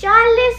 40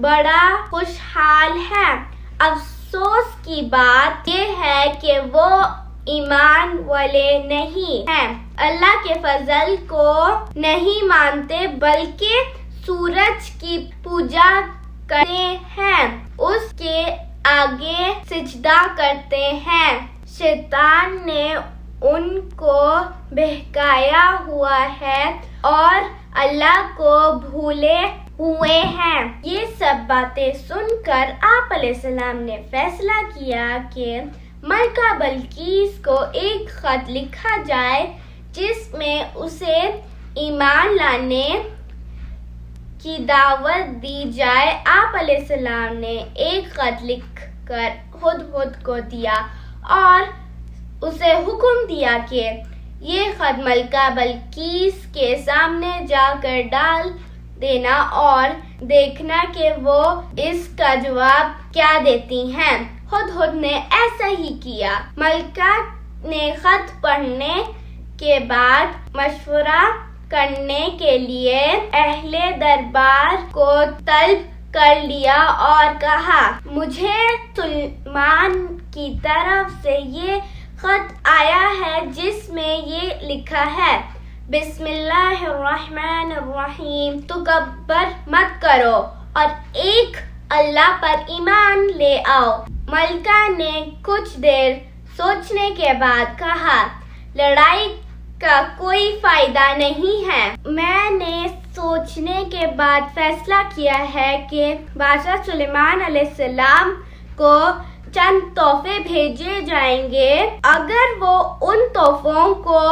بڑا خوشحال ہے۔ افسوس کی بات یہ ہے کہ وہ ایمان والے نہیں ہیں، اللہ کے فضل کو نہیں مانتے بلکہ سورج کی پوجا کرتے ہیں، اس کے آگے سجدہ کرتے ہیں۔ شیطان نے ان کو بہکایا ہوا ہے اور اللہ کو بھولے ہوئے ہیں۔ یہ سب باتیں سن کر آپ علیہ السلام نے فیصلہ کیا کہ ملکہ بلقیس کو ایک خط لکھا جائے جس میں اسے ایمان لانے کی دعوت دی جائے۔ آپ علیہ السلام نے ایک خط لکھ کر ہدہد کو دیا اور اسے حکم دیا کہ یہ خط ملکہ بلقیس کے سامنے جا کر ڈال دینا اور دیکھنا کہ وہ اس کا جواب کیا دیتی ہیں۔ ہدہد نے ایسا ہی کیا۔ ملکہ نے خط پڑھنے کے بعد مشورہ کرنے کے لیے اہل دربار کو طلب کر لیا اور کہا، مجھے سلیمان کی طرف سے یہ خط آیا ہے جس میں یہ لکھا ہے، بسم اللہ الرحمن الرحیم، تکبر مت کرو اور ایک اللہ پر ایمان لے آؤ۔ ملکہ نے کچھ دیر سوچنے کے بعد کہا، لڑائی کا کوئی فائدہ نہیں ہے۔ میں نے سوچنے کے بعد فیصلہ کیا ہے کہ بادشاہ سلیمان علیہ السلام کو چند تحفے بھیجے جائیں گے۔ اگر وہ ان تحفوں کو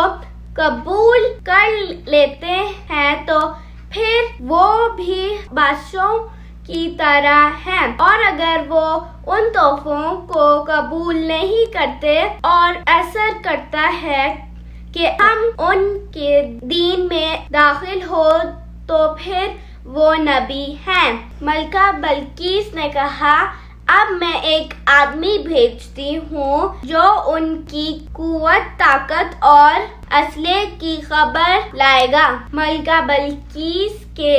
قبول کر لیتے ہیں تو پھر وہ بھی بادشاہوں کی طرح ہیں، اور اگر وہ ان تحفوں کو قبول نہیں کرتے اور ایسا کرتا ہے کہ ہم ان کے دین میں داخل ہو تو پھر وہ نبی ہیں۔ ملکہ بلقیس نے کہا، اب میں ایک آدمی بھیجتی ہوں جو ان کی قوت، طاقت اور اسلحے کی خبر لائے گا۔ ملکہ بلقیس کے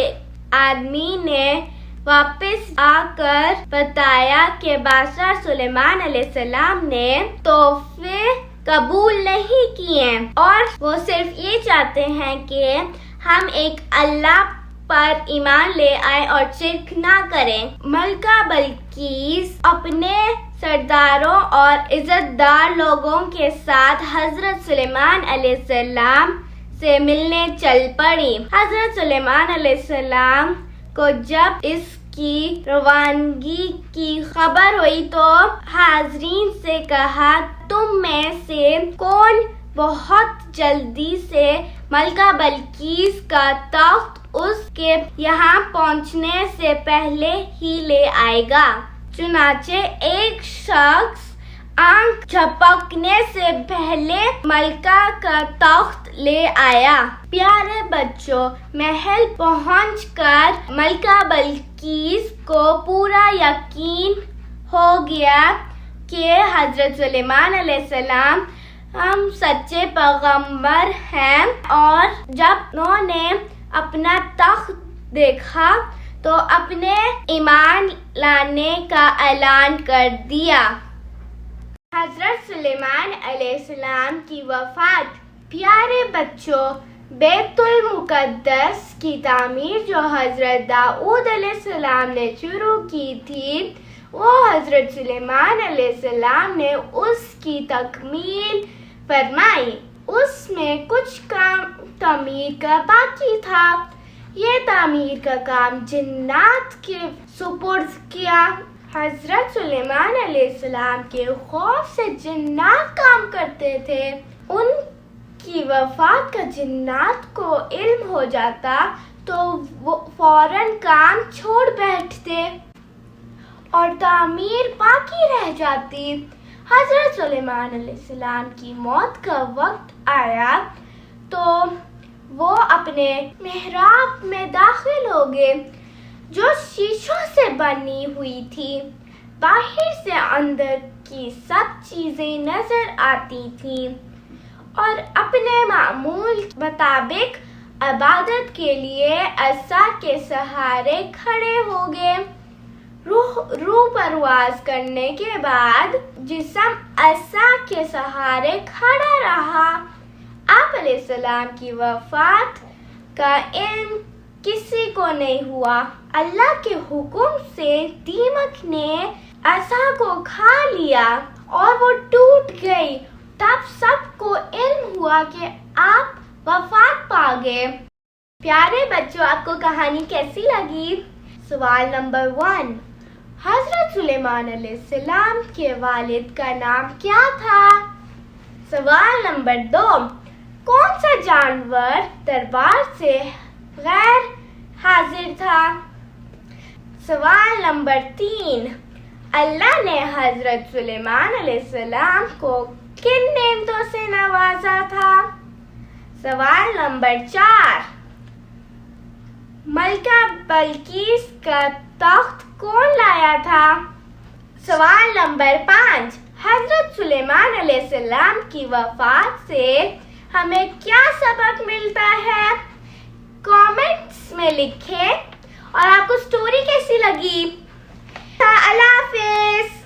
آدمی نے واپس آ کر بتایا کہ بادشاہ سلیمان علیہ السلام نے تحفے قبول نہیں کیے اور وہ صرف یہ چاہتے ہیں کہ ہم ایک اللہ پر ایمان لے آئے اور شرک نہ کریں۔ ملکہ بلقیس اپنے سرداروں اور عزت دار لوگوں کے ساتھ حضرت سلیمان علیہ السلام سے ملنے چل پڑی۔ حضرت سلیمان علیہ السلام کو جب اس کی روانگی کی خبر ہوئی تو حاضرین سے کہا، تم میں سے کون بہت جلدی سے ملکہ بلقیس کا تخت اس کے یہاں پہنچنے سے پہلے ہی لے آئے گا؟ چنانچہ ایک شخص آنکھ جھپکنے سے پہلے ملکہ کا تخت لے آیا۔ پیارے بچوں، محل پہنچ کر ملکہ بلقیس کو پورا یقین ہو گیا کہ حضرت سلیمان علیہ السلام ہم سچے پیغمبر ہیں، اور جب انہوں نے اپنا تخت دیکھا تو اپنے ایمان لانے کا اعلان کر دیا۔ حضرت سلیمان علیہ السلام کی وفات۔ پیارے بچوں، بیت المقدس کی تعمیر جو حضرت داؤد علیہ السلام نے شروع کی تھی، وہ حضرت سلیمان علیہ السلام نے اس کی تکمیل فرمائی۔ اس میں کچھ کام تعمیر کا باقی تھا۔ یہ تعمیر کا کام جنات کے سپرد کیا۔ حضرت سلیمان علیہ السلام کے خوف سے جنات کام کرتے تھے۔ ان کی وفات کا جنات کو علم ہو جاتا تو وہ فوراً کام چھوڑ بیٹھتے اور تعمیر باقی رہ جاتی۔ حضرت سلیمان علیہ السلام کی موت کا وقت آیا تو وہ اپنے محراب میں داخل ہو گئے جو شیشوں سے بنی ہوئی تھی۔ باہر سے اندر کی سب چیزیں نظر آتی تھیں اور اپنے معمول مطابق عبادت کے لیے عصا کے سہارے کھڑے ہو گئے۔ روح پرواز کرنے کے بعد جسم عصا کے سہارے کھڑا رہا۔ آپ علیہ السلام کی وفات کا علم کسی کو نہیں ہوا۔ اللہ کے حکم سے دیمک نے عصا کو کھا لیا اور وہ ٹوٹ گئی۔ تب سب کو علم ہوا کہ آپ وفات پا گئے۔ پیارے بچوں، آپ کو کہانی کیسی لگی؟ سوال نمبر 1، حضرت سلیمان علیہ السلام کے والد کا نام کیا تھا؟ سوال نمبر 2، کون سا جانور دربار سے غیر حاضر تھا؟ سوال نمبر 3، اللہ نے حضرت سلیمان علیہ السلام کو کن نعمتوں سے نوازا تھا؟ سوال نمبر 4، ملکہ بلقیس کا تخت کون لایا تھا؟ سوال نمبر 5، حضرت سلیمان علیہ السلام کی وفات سے ہمیں کیا سبق ملتا ہے؟ کامنٹس میں لکھیں۔ اور آپ کو سٹوری کیسی لگی؟ اللہ حافظ۔